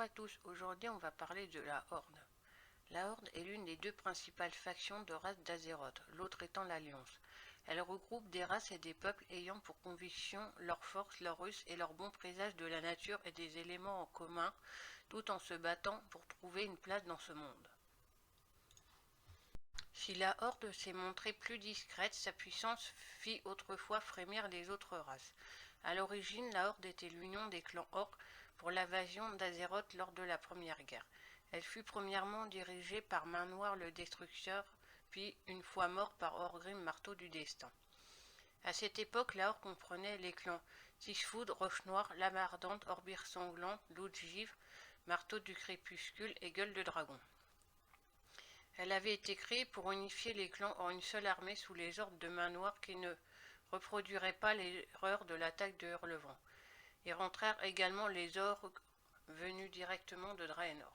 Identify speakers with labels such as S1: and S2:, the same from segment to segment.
S1: à tous, aujourd'hui on va parler de la Horde. La Horde est l'une des deux principales factions de race d'Azeroth, l'autre étant l'Alliance. Elle regroupe des races et des peuples ayant pour conviction leur force, leur ruse et leur bon présage de la nature et des éléments en commun, tout en se battant pour trouver une place dans ce monde. Si la Horde s'est montrée plus discrète, sa puissance fit autrefois frémir les autres races. À l'origine, la Horde était l'union des clans orques pour l'invasion d'Azeroth lors de la Première Guerre. Elle fut premièrement dirigée par Main Noire le Destructeur, puis une fois mort par Orgrim Marteau du Destin. À cette époque, la Horde comprenait les clans Tisfoud, Roche Noire, Lame Ardente, Orbire Sanglant, Loup-Givre, Marteau du Crépuscule et Gueule de Dragon. Elle avait été créée pour unifier les clans en une seule armée sous les ordres de Main Noire qui ne reproduirait pas l'erreur de l'attaque de Hurlevent. Et rentrèrent également les orques venus directement de Draenor.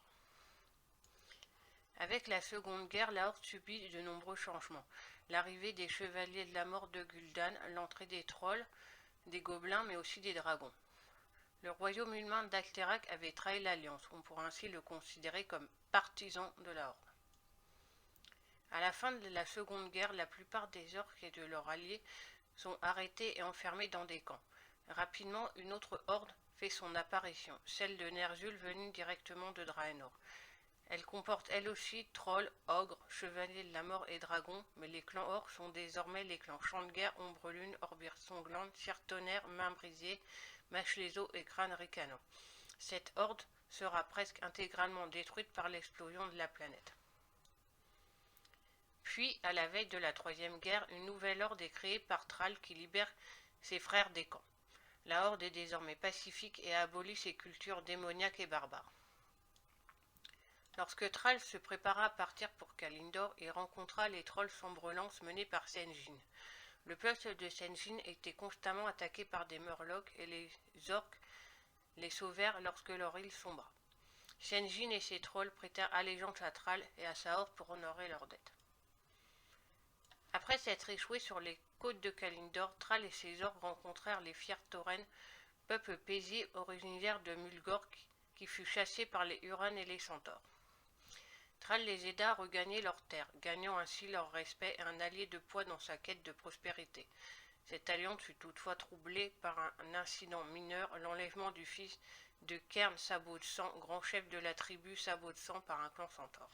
S1: Avec la Seconde Guerre, la Horde subit de nombreux changements. L'arrivée des Chevaliers de la Mort de Gul'dan, l'entrée des trolls, des gobelins mais aussi des dragons. Le royaume humain d'Alterac avait trahi l'Alliance, on pourrait ainsi le considérer comme partisan de la Horde. À la fin de la Seconde Guerre, la plupart des orques et de leurs alliés sont arrêtés et enfermés dans des camps. Rapidement, une autre horde fait son apparition, celle de Ner'zhul venue directement de Draenor. Elle comporte elle aussi trolls, ogres, chevaliers de la mort et dragons, mais les clans orques sont désormais les clans Champ de Guerre, Ombre Lune, Orbire Sanglante, Cire Tonnerre, Main Brisée, Mâche les Os et Crâne Ricanant. Cette horde sera presque intégralement détruite par l'explosion de la planète. Puis, à la veille de la Troisième Guerre, une nouvelle horde est créée par Thrall qui libère ses frères des camps. La horde est désormais pacifique et abolit ses cultures démoniaques et barbares. Lorsque Thrall se prépara à partir pour Kalimdor, il rencontra les trolls Sombre-Lance menés par Sen'jin. Le peuple de Sen'jin était constamment attaqué par des Murlocs et les orques les sauvèrent lorsque leur île sombra. Sen'jin et ses trolls prêtèrent allégeance à Thrall et à sa horde pour honorer leur dette. Après s'être échoué sur les côtes de Kalimdor, Thrall et ses orques rencontrèrent les fiers taurennes, peuple paisible originaire de Mulgore qui fut chassé par les Hurons et les Centaures. Thrall les aida à regagner leurs terres, gagnant ainsi leur respect et un allié de poids dans sa quête de prospérité. Cette alliance fut toutefois troublée par un incident mineur, l'enlèvement du fils de Cairn Sabot de Sang, grand chef de la tribu Sabot de Sang par un clan centaure.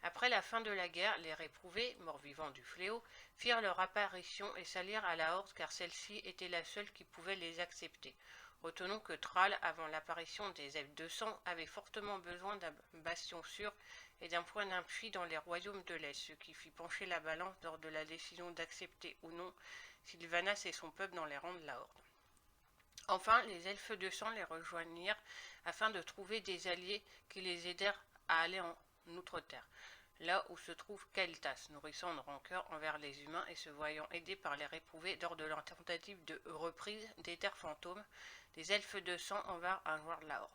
S1: Après la fin de la guerre, les réprouvés, morts-vivants du fléau, firent leur apparition et s'allièrent à la Horde car celle-ci était la seule qui pouvait les accepter. Retenons que Thrall, avant l'apparition des elfes de sang, avait fortement besoin d'un bastion sûr et d'un point d'appui dans les royaumes de l'Est, ce qui fit pencher la balance lors de la décision d'accepter ou non Sylvanas et son peuple dans les rangs de la Horde. Enfin, les elfes de sang les rejoignirent afin de trouver des alliés qui les aidèrent à aller en Outre-Terre, là où se trouve Kael'thas, nourrissant une rancœur envers les humains et se voyant aidé par les réprouvés lors de leur tentative de reprise des terres fantômes, les elfes de sang envinrent un joueur de la Horde.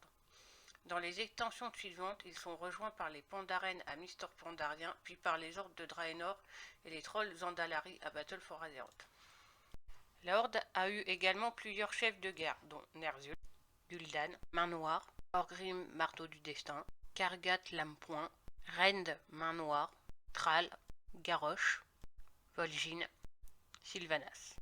S1: Dans les extensions suivantes, ils sont rejoints par les Pandaren à Mystore Pandarien, puis par les Hordes de Draenor et les Trolls Zandalari à Battle for Azeroth. La Horde a eu également plusieurs chefs de guerre, dont Ner'zhul, Gul'dan, Main Noire, Orgrim Marteau du Destin, Kargat Lame-Poing, Rend Main Noire, Thrall, Garrosh, Vol'jin, Sylvanas.